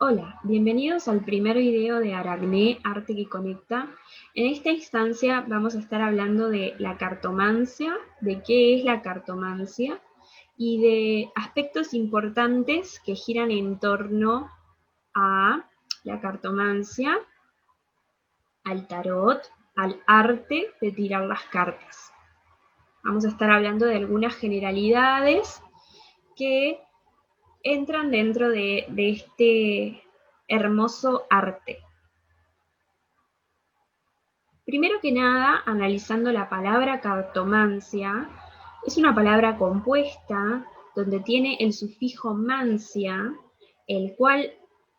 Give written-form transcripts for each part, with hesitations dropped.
Hola, bienvenidos al primer video de Aracné, Arte que Conecta. En esta instancia vamos a estar hablando de la cartomancia, de qué es la cartomancia y de aspectos importantes que giran en torno a la cartomancia, al tarot, al arte de tirar las cartas. Vamos a estar hablando de algunas generalidades que entran dentro de este hermoso arte. Primero que nada, analizando la palabra cartomancia, es una palabra compuesta donde tiene el sufijo mancia, el cual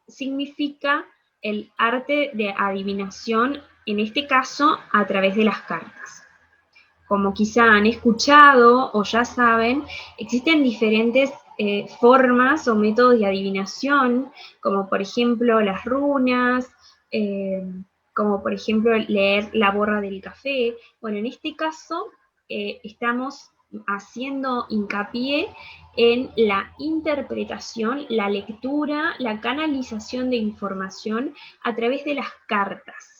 significa el arte de adivinación, en este caso a través de las cartas. Como quizá han escuchado o ya saben, existen diferentes formas o métodos de adivinación, como por ejemplo las runas, como por ejemplo leer la borra del café. Bueno, en este caso estamos haciendo hincapié en la interpretación, la lectura, la canalización de información a través de las cartas,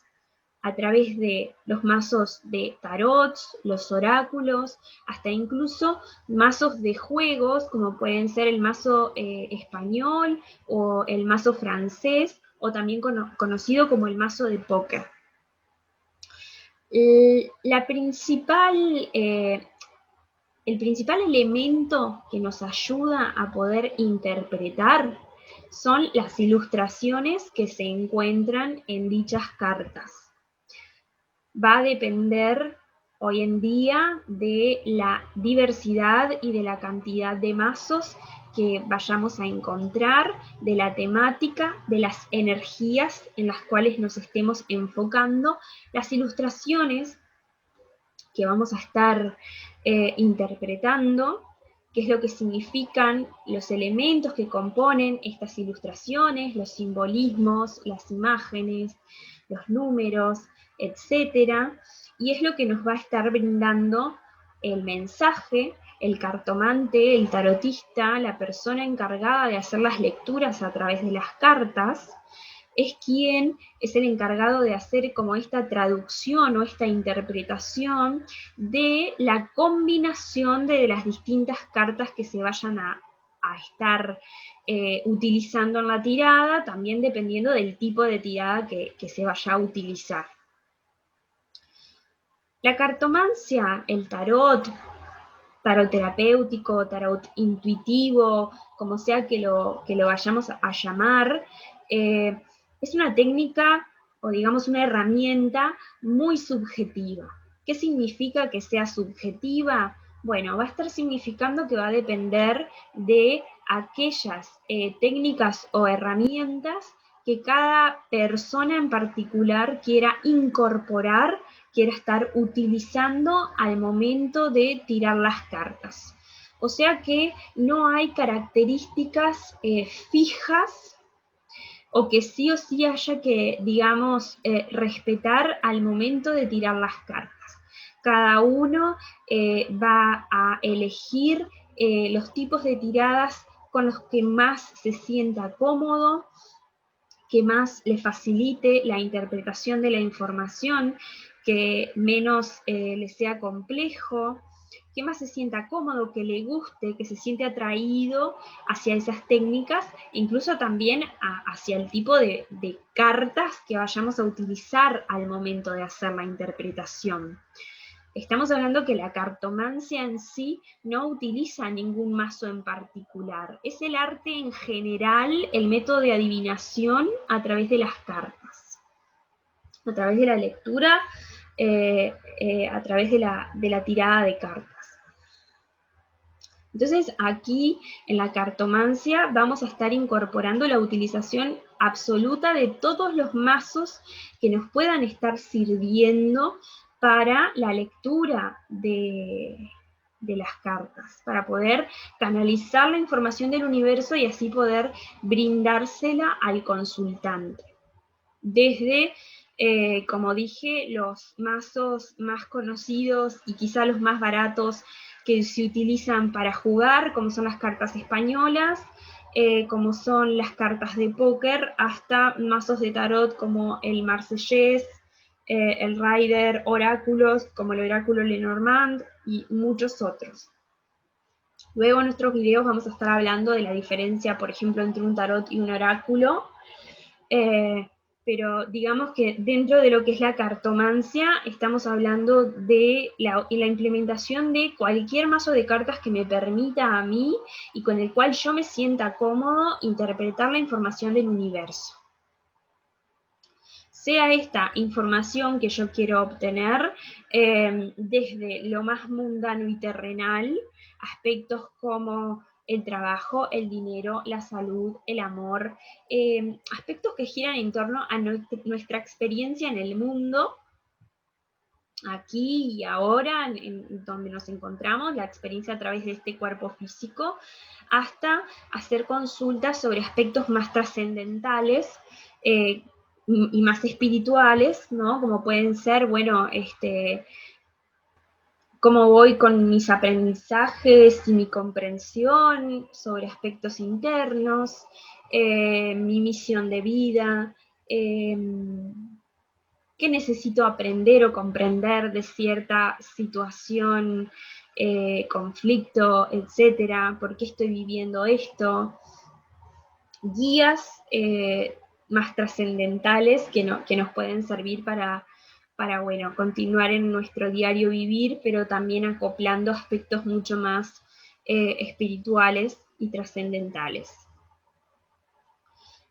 a través de los mazos de tarot, los oráculos, hasta incluso mazos de juegos, como pueden ser el mazo español o el mazo francés, o también conocido como el mazo de póker. El principal elemento que nos ayuda a poder interpretar son las ilustraciones que se encuentran en dichas cartas. Va a depender hoy en día de la diversidad y de la cantidad de mazos que vayamos a encontrar, de la temática, de las energías en las cuales nos estemos enfocando. Las ilustraciones que vamos a estar interpretando, qué es lo que significan los elementos que componen estas ilustraciones, los simbolismos, las imágenes, los números, etcétera, y es lo que nos va a estar brindando el mensaje, el cartomante, el tarotista, la persona encargada de hacer las lecturas a través de las cartas, es quien es el encargado de hacer como esta traducción o esta interpretación de la combinación de las distintas cartas que se vayan a estar utilizando en la tirada, también dependiendo del tipo de tirada que se vaya a utilizar. La cartomancia, el tarot terapéutico, tarot intuitivo, como sea que lo vayamos a llamar, es una técnica o digamos una herramienta muy subjetiva. ¿Qué significa que sea subjetiva? Bueno, va a estar significando que va a depender de aquellas técnicas o herramientas que cada persona en particular quiera incorporar, quiera estar utilizando al momento de tirar las cartas. O sea que no hay características fijas o que sí o sí haya que, digamos, respetar al momento de tirar las cartas. Cada uno va a elegir los tipos de tiradas con los que más se sienta cómodo, que más le facilite la interpretación de la información, que menos le sea complejo, que más se sienta cómodo, que le guste, que se siente atraído hacia esas técnicas, incluso también hacia el tipo de cartas que vayamos a utilizar al momento de hacer la interpretación. Estamos hablando que la cartomancia en sí no utiliza ningún mazo en particular. Es el arte en general, el método de adivinación a través de las cartas, a través de la lectura, a través de la tirada de cartas. Entonces aquí en la cartomancia vamos a estar incorporando la utilización absoluta de todos los mazos que nos puedan estar sirviendo para la lectura de las cartas, para poder canalizar la información del universo y así poder brindársela al consultante. Desde, como dije, los mazos más conocidos y quizá los más baratos que se utilizan para jugar, como son las cartas españolas, como son las cartas de póker, hasta mazos de tarot como el Marsellés, el Rider, oráculos como el oráculo Lenormand y muchos otros. Luego en nuestros videos vamos a estar hablando de la diferencia, por ejemplo, entre un tarot y un oráculo, pero digamos que dentro de lo que es la cartomancia estamos hablando de la implementación de cualquier mazo de cartas que me permita a mí y con el cual yo me sienta cómodo interpretar la información del universo. Sea esta información que yo quiero obtener desde lo más mundano y terrenal, aspectos como el trabajo, el dinero, la salud, el amor, aspectos que giran en torno a nuestra experiencia en el mundo, aquí y ahora, en donde nos encontramos, la experiencia a través de este cuerpo físico, hasta hacer consultas sobre aspectos más trascendentales y más espirituales, ¿no? Como pueden ser, bueno, cómo voy con mis aprendizajes y mi comprensión sobre aspectos internos, mi misión de vida, qué necesito aprender o comprender de cierta situación, conflicto, etcétera, por qué estoy viviendo esto, guías más trascendentales que nos pueden servir para, bueno, continuar en nuestro diario vivir, pero también acoplando aspectos mucho más espirituales y trascendentales.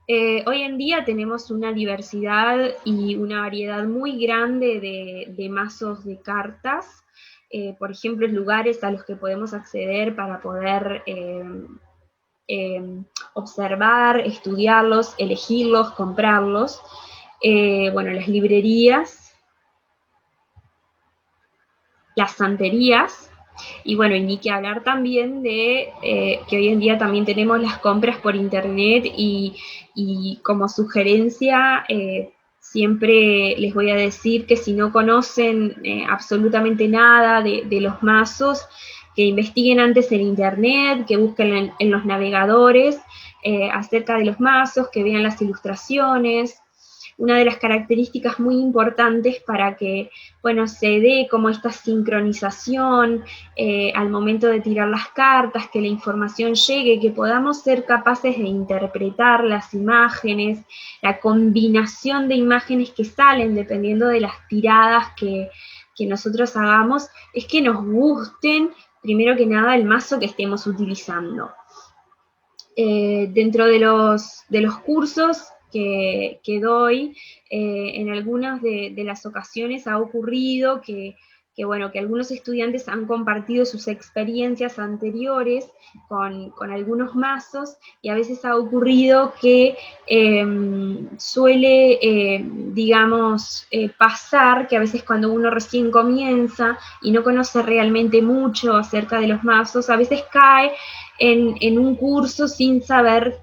Hoy en día tenemos una diversidad y una variedad muy grande de mazos de cartas, por ejemplo, lugares a los que podemos acceder para poder observar, estudiarlos, elegirlos, comprarlos. Bueno, las librerías, las santerías, y bueno, y ni que hablar también de que hoy en día también tenemos las compras por internet y como sugerencia siempre les voy a decir que si no conocen absolutamente nada de los mazos, que investiguen antes en internet, que busquen en los navegadores acerca de los mazos, que vean las ilustraciones. Una de las características muy importantes para que, bueno, se dé como esta sincronización al momento de tirar las cartas, que la información llegue, que podamos ser capaces de interpretar las imágenes, la combinación de imágenes que salen dependiendo de las tiradas que nosotros hagamos, es que nos gusten, primero que nada, el mazo que estemos utilizando. Dentro de los cursos que doy, en algunas de las ocasiones ha ocurrido que algunos estudiantes han compartido sus experiencias anteriores con algunos mazos y a veces ha ocurrido que suele, digamos, pasar que a veces cuando uno recién comienza y no conoce realmente mucho acerca de los mazos, a veces cae en un curso sin saber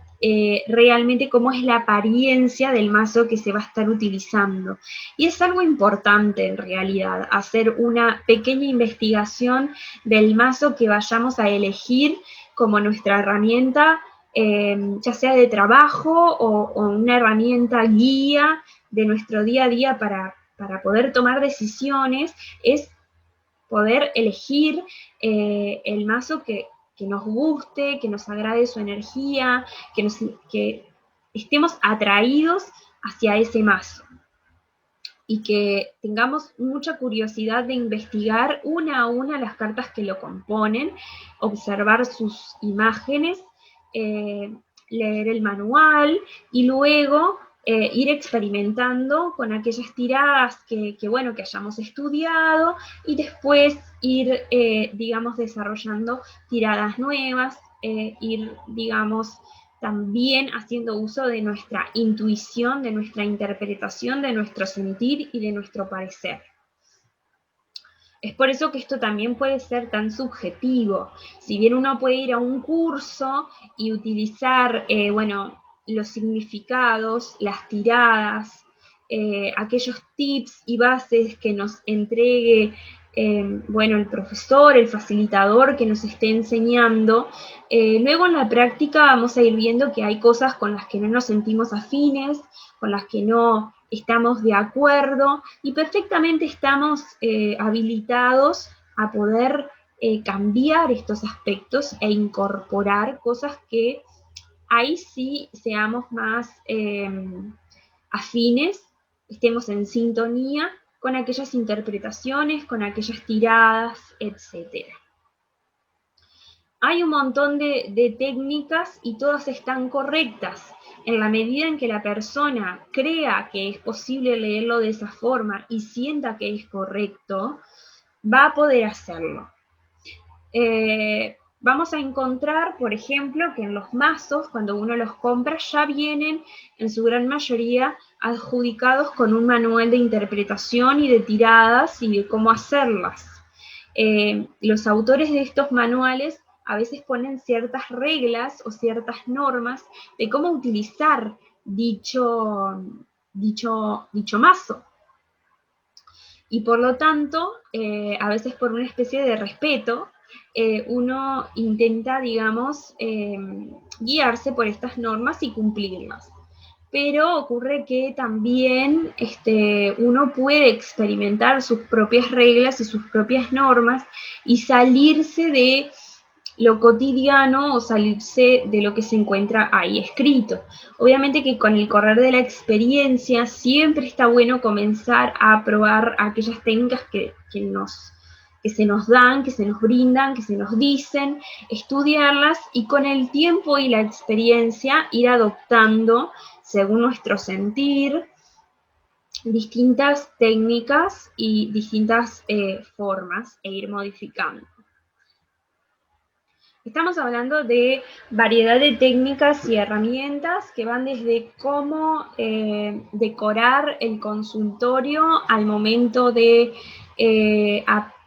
realmente cómo es la apariencia del mazo que se va a estar utilizando. Y es algo importante en realidad, hacer una pequeña investigación del mazo que vayamos a elegir como nuestra herramienta, ya sea de trabajo o una herramienta guía de nuestro día a día para poder tomar decisiones, es poder elegir el mazo que nos guste, que nos agrade su energía, que estemos atraídos hacia ese mazo y que tengamos mucha curiosidad de investigar una a una las cartas que lo componen, observar sus imágenes, leer el manual y luego ir experimentando con aquellas tiradas que hayamos estudiado y después ir, digamos, desarrollando tiradas nuevas, ir, digamos, también haciendo uso de nuestra intuición, de nuestra interpretación, de nuestro sentir y de nuestro parecer. Es por eso que esto también puede ser tan subjetivo. Si bien uno puede ir a un curso y utilizar, los significados, las tiradas, aquellos tips y bases que nos entregue bueno, el profesor, el facilitador que nos esté enseñando. Luego en la práctica vamos a ir viendo que hay cosas con las que no nos sentimos afines, con las que no estamos de acuerdo y perfectamente estamos habilitados a poder cambiar estos aspectos e incorporar cosas que ahí sí seamos más afines, estemos en sintonía con aquellas interpretaciones, con aquellas tiradas, etc. Hay un montón de técnicas y todas están correctas. En la medida en que la persona crea que es posible leerlo de esa forma y sienta que es correcto, va a poder hacerlo. Vamos a encontrar, por ejemplo, que en los mazos, cuando uno los compra, ya vienen en su gran mayoría adjudicados con un manual de interpretación y de tiradas y de cómo hacerlas. Los autores de estos manuales a veces ponen ciertas reglas o ciertas normas de cómo utilizar dicho mazo. Y por lo tanto, a veces por una especie de respeto, uno intenta, digamos, guiarse por estas normas y cumplirlas. Pero ocurre que también uno puede experimentar sus propias reglas y sus propias normas y salirse de lo cotidiano o salirse de lo que se encuentra ahí escrito. Obviamente que con el correr de la experiencia siempre está bueno comenzar a probar aquellas técnicas que se nos dan, que se nos brindan, que se nos dicen, estudiarlas y con el tiempo y la experiencia ir adoptando, según nuestro sentir, distintas técnicas y distintas formas e ir modificando. Estamos hablando de variedad de técnicas y herramientas que van desde cómo decorar el consultorio al momento de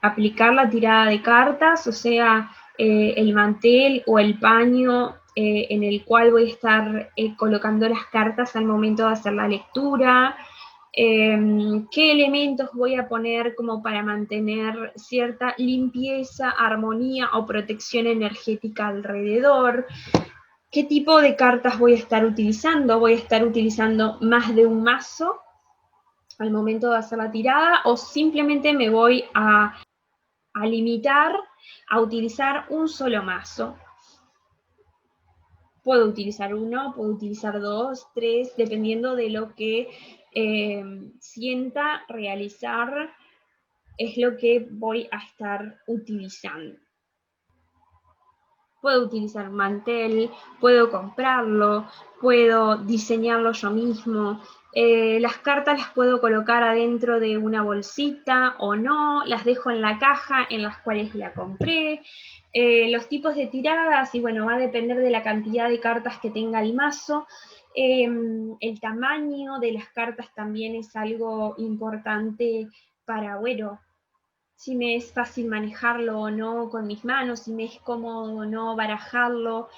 aplicar la tirada de cartas, o sea, el mantel o el paño en el cual voy a estar colocando las cartas al momento de hacer la lectura, qué elementos voy a poner como para mantener cierta limpieza, armonía o protección energética alrededor, qué tipo de cartas voy a estar utilizando más de un mazo al momento de hacer la tirada o simplemente me voy a limitar a utilizar un solo mazo. Puedo utilizar uno, puedo utilizar dos, tres, dependiendo de lo que sienta realizar, es lo que voy a estar utilizando. Puedo utilizar un mantel, puedo comprarlo, puedo diseñarlo yo mismo. Las cartas las puedo colocar adentro de una bolsita o no, las dejo en la caja en las cuales la compré. Los tipos de tiradas, y bueno, va a depender de la cantidad de cartas que tenga el mazo. El tamaño de las cartas también es algo importante para, bueno, si me es fácil manejarlo o no con mis manos, si me es cómodo o no barajarlo,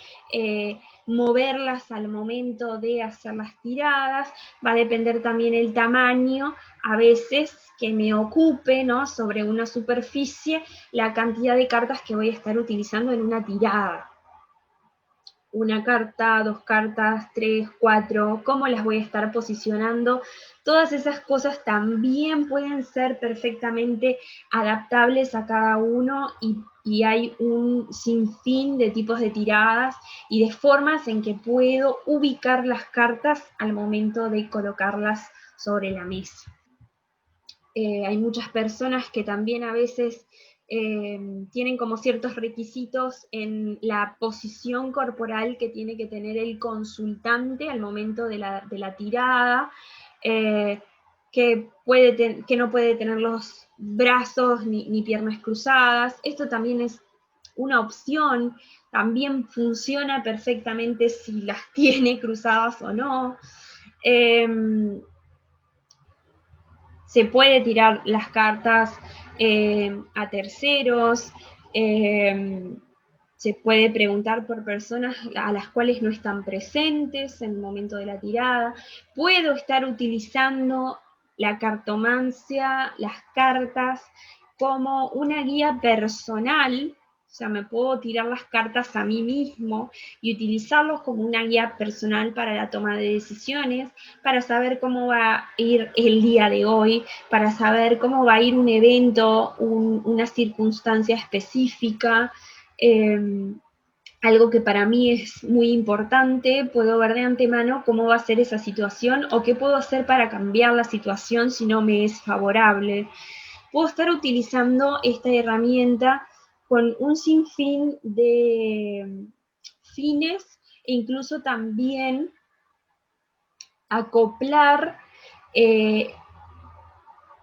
moverlas al momento de hacer las tiradas, va a depender también el tamaño, a veces que me ocupe, ¿no?, sobre una superficie, la cantidad de cartas que voy a estar utilizando en una tirada. Una carta, dos cartas, tres, cuatro, cómo las voy a estar posicionando. Todas esas cosas también pueden ser perfectamente adaptables a cada uno y hay un sinfín de tipos de tiradas y de formas en que puedo ubicar las cartas al momento de colocarlas sobre la mesa. Hay muchas personas que también a veces tienen como ciertos requisitos en la posición corporal que tiene que tener el consultante al momento de la tirada, que no puede tener los brazos ni piernas cruzadas. Esto también es una opción, también funciona perfectamente si las tiene cruzadas o no. Se puede tirar las cartas a terceros, se puede preguntar por personas a las cuales no están presentes en el momento de la tirada. Puedo estar utilizando la cartomancia, las cartas como una guía personal. O sea, me puedo tirar las cartas a mí mismo y utilizarlos como una guía personal para la toma de decisiones, para saber cómo va a ir el día de hoy, para saber cómo va a ir un evento, una circunstancia específica. Algo que para mí es muy importante, puedo ver de antemano cómo va a ser esa situación o qué puedo hacer para cambiar la situación si no me es favorable. Puedo estar utilizando esta herramienta con un sinfín de fines e incluso también acoplar eh,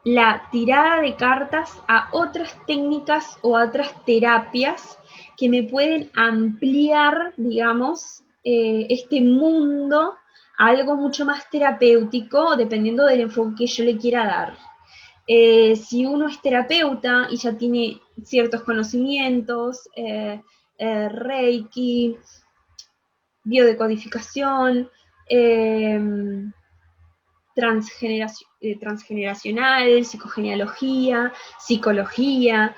la tirada de cartas a otras técnicas o a otras terapias que me pueden ampliar, digamos, este mundo a algo mucho más terapéutico, dependiendo del enfoque que yo le quiera dar. Si uno es terapeuta y ya tiene ciertos conocimientos, Reiki, biodecodificación, transgeneracional, psicogenealogía, psicología.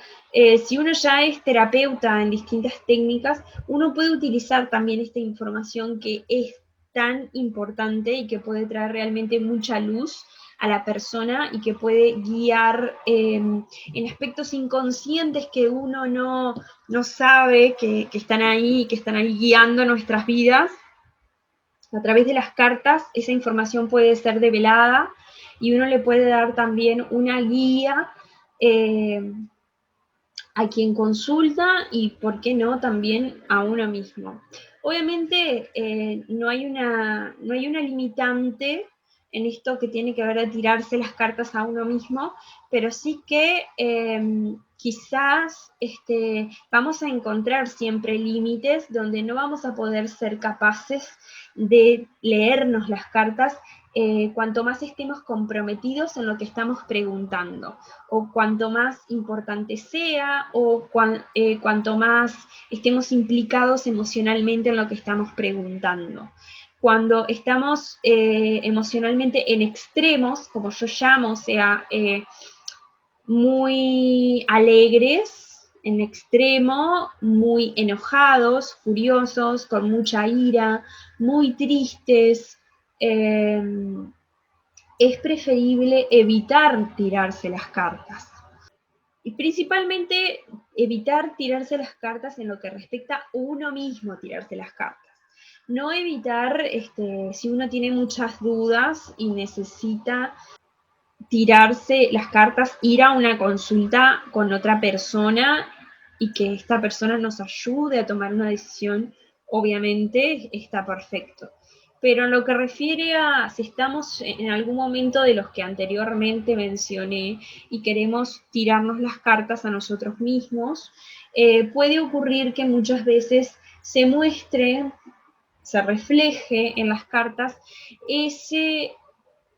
Si uno ya es terapeuta en distintas técnicas, uno puede utilizar también esta información que es tan importante y que puede traer realmente mucha luz a la persona y que puede guiar en aspectos inconscientes que uno no sabe que están ahí guiando nuestras vidas. A través de las cartas esa información puede ser develada y uno le puede dar también una guía a quien consulta y, ¿por qué no?, también a uno mismo. Obviamente no hay una limitante en esto que tiene que ver a tirarse las cartas a uno mismo, pero sí que quizás vamos a encontrar siempre límites donde no vamos a poder ser capaces de leernos las cartas cuanto más estemos comprometidos en lo que estamos preguntando, o cuanto más importante sea, o cuanto más estemos implicados emocionalmente en lo que estamos preguntando. Cuando estamos emocionalmente en extremos, como yo llamo, o sea, muy alegres en extremo, muy enojados, furiosos, con mucha ira, muy tristes, es preferible evitar tirarse las cartas. Y principalmente evitar tirarse las cartas en lo que respecta a uno mismo, tirarse las cartas. No evitar, si uno tiene muchas dudas y necesita tirarse las cartas, ir a una consulta con otra persona y que esta persona nos ayude a tomar una decisión, obviamente está perfecto. Pero en lo que refiere a si estamos en algún momento de los que anteriormente mencioné y queremos tirarnos las cartas a nosotros mismos, puede ocurrir que muchas veces se muestre, se refleje en las cartas ese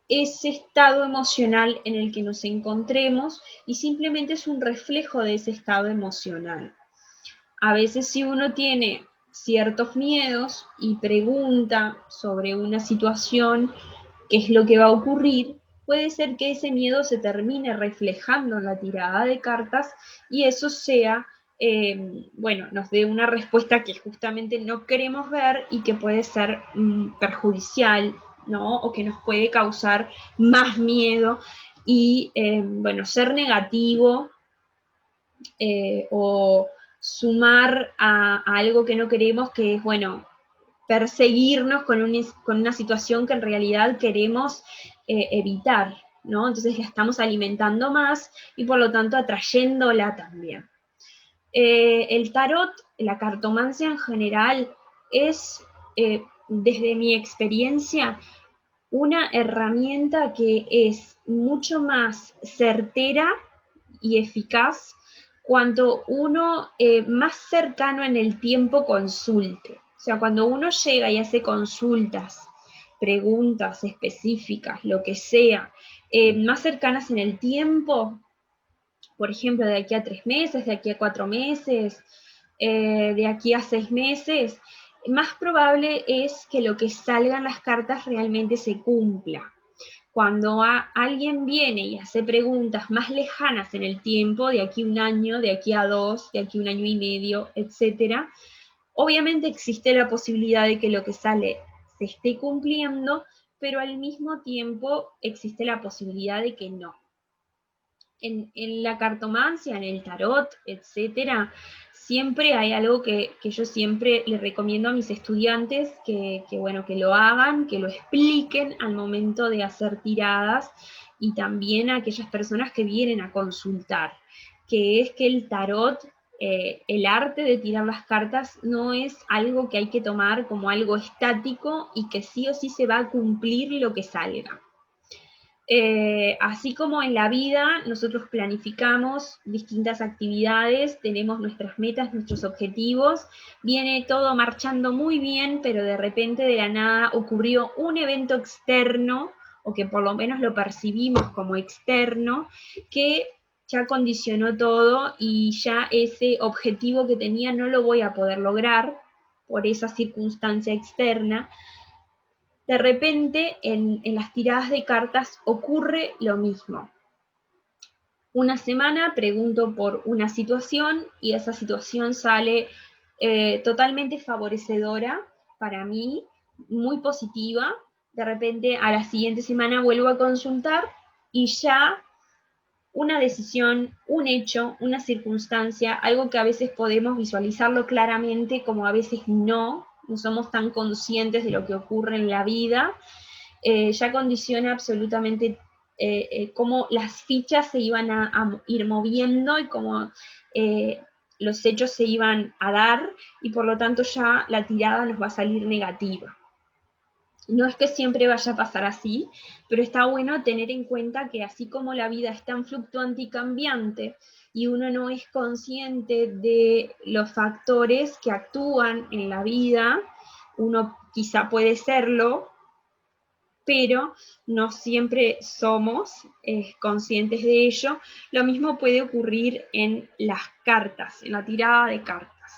estado emocional en el que nos encontremos y simplemente es un reflejo de ese estado emocional. A veces si uno tiene ciertos miedos y pregunta sobre una situación, qué es lo que va a ocurrir, puede ser que ese miedo se termine reflejando en la tirada de cartas y eso sea, nos dé una respuesta que justamente no queremos ver y que puede ser perjudicial, ¿no? O que nos puede causar más miedo y, ser negativo o sumar a algo que no queremos, que es, perseguirnos con una situación que en realidad queremos evitar, ¿no? Entonces la estamos alimentando más y por lo tanto atrayéndola también. El tarot, la cartomancia en general, es, desde mi experiencia, una herramienta que es mucho más certera y eficaz cuanto uno más cercano en el tiempo consulte. O sea, cuando uno llega y hace consultas, preguntas específicas, lo que sea, más cercanas en el tiempo, por ejemplo, de aquí a 3 meses, de aquí a 4 meses, de aquí a 6 meses, más probable es que lo que salgan las cartas realmente se cumpla. Cuando alguien viene y hace preguntas más lejanas en el tiempo, de aquí a un año, de aquí a 2, de aquí a 1 año y medio, etc., obviamente existe la posibilidad de que lo que sale se esté cumpliendo, pero al mismo tiempo existe la posibilidad de que no. En la cartomancia, en el tarot, etcétera, siempre hay algo que yo siempre le recomiendo a mis estudiantes bueno, que lo hagan, que lo expliquen al momento de hacer tiradas, y también a aquellas personas que vienen a consultar, que es que el tarot, el arte de tirar las cartas, no es algo que hay que tomar como algo estático y que sí o sí se va a cumplir lo que salga. Así como en la vida nosotros planificamos distintas actividades, tenemos nuestras metas, nuestros objetivos, viene todo marchando muy bien, pero de repente de la nada ocurrió un evento externo, o que por lo menos lo percibimos como externo, que ya condicionó todo y ya ese objetivo que tenía no lo voy a poder lograr por esa circunstancia externa. De repente, en las tiradas de cartas ocurre lo mismo. Una semana pregunto por una situación y esa situación sale totalmente favorecedora para mí, muy positiva. De repente, a la siguiente semana vuelvo a consultar y ya una decisión, un hecho, una circunstancia, algo que a veces podemos visualizarlo claramente, como a veces no somos tan conscientes de lo que ocurre en la vida, ya condiciona absolutamente cómo las fichas se iban a ir moviendo y cómo los hechos se iban a dar, y por lo tanto ya la tirada nos va a salir negativa. No es que siempre vaya a pasar así, pero está bueno tener en cuenta que así como la vida es tan fluctuante y cambiante, y uno no es consciente de los factores que actúan en la vida, uno quizá puede serlo, pero no siempre somos conscientes de ello. Lo mismo puede ocurrir en las cartas, en la tirada de cartas.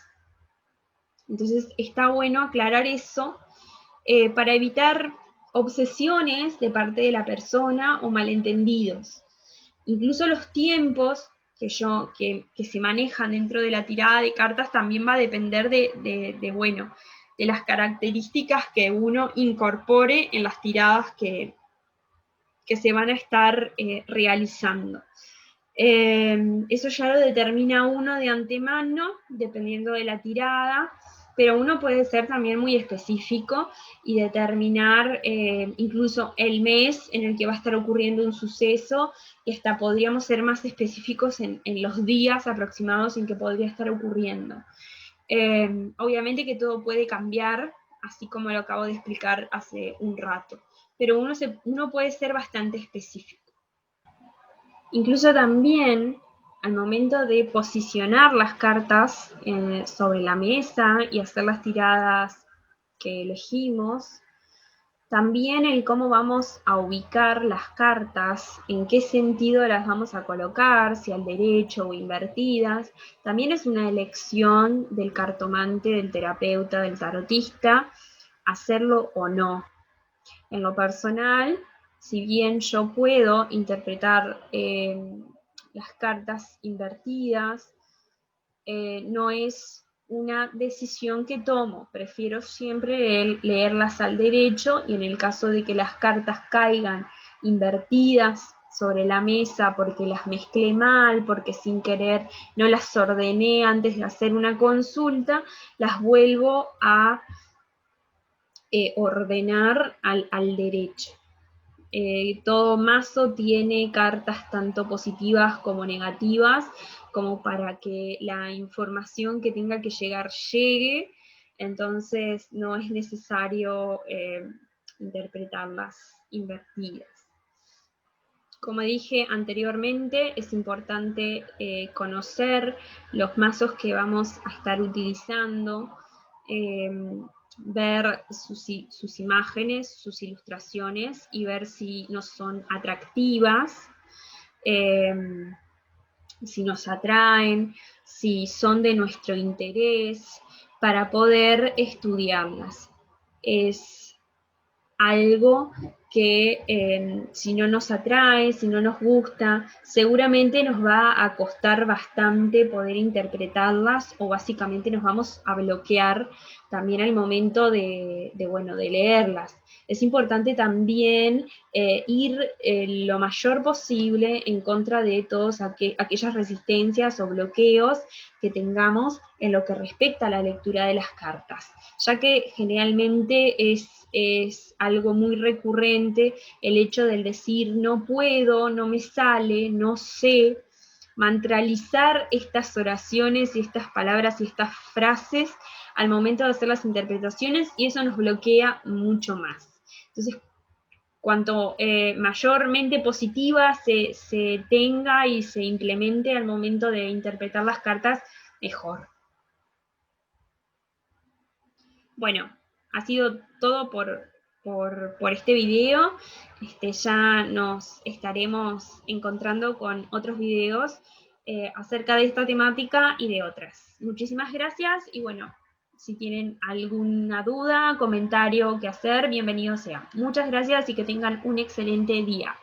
Entonces está bueno aclarar eso para evitar obsesiones de parte de la persona o malentendidos. Incluso los tiempos que se manejan dentro de la tirada de cartas también va a depender bueno, de las características que uno incorpore en las tiradas que se van a estar realizando. Eso ya lo determina uno de antemano, dependiendo de la tirada, pero uno puede ser también muy específico y determinar incluso el mes en el que va a estar ocurriendo un suceso, y hasta podríamos ser más específicos en los días aproximados en que podría estar ocurriendo. Obviamente que todo puede cambiar, así como lo acabo de explicar hace un rato, pero uno puede ser bastante específico. Incluso también al momento de posicionar las cartas sobre la mesa y hacer las tiradas que elegimos, también el cómo vamos a ubicar las cartas, en qué sentido las vamos a colocar, si al derecho o invertidas, también es una elección del cartomante, del terapeuta, del tarotista, hacerlo o no. En lo personal, si bien yo puedo interpretar las cartas invertidas, no es una decisión que tomo. Prefiero siempre leerlas al derecho, y en el caso de que las cartas caigan invertidas sobre la mesa porque las mezclé mal, porque sin querer no las ordené antes de hacer una consulta, las vuelvo a ordenar al derecho. Todo mazo tiene cartas tanto positivas como negativas, como para que la información que tenga que llegar llegue, entonces no es necesario interpretarlas invertidas. Como dije anteriormente, es importante conocer los mazos que vamos a estar utilizando, ver sus imágenes, sus ilustraciones, y ver si nos son atractivas, si nos atraen, si son de nuestro interés, para poder estudiarlas. Es algo que si no nos atrae, si no nos gusta, seguramente nos va a costar bastante poder interpretarlas o básicamente nos vamos a bloquear también al momento de leerlas. Es importante también ir lo mayor posible en contra de todas aquellas resistencias o bloqueos que tengamos en lo que respecta a la lectura de las cartas, ya que generalmente es algo muy recurrente el hecho del decir no puedo, no me sale, no sé, mantralizar estas oraciones y estas palabras y estas frases al momento de hacer las interpretaciones y eso nos bloquea mucho más. Entonces, cuanto mayormente positiva se tenga y se implemente al momento de interpretar las cartas, mejor. Bueno, ha sido todo por este video. Ya nos estaremos encontrando con otros videos acerca de esta temática y de otras. Muchísimas gracias y bueno, si tienen alguna duda, comentario que hacer, bienvenido sea. Muchas gracias y que tengan un excelente día.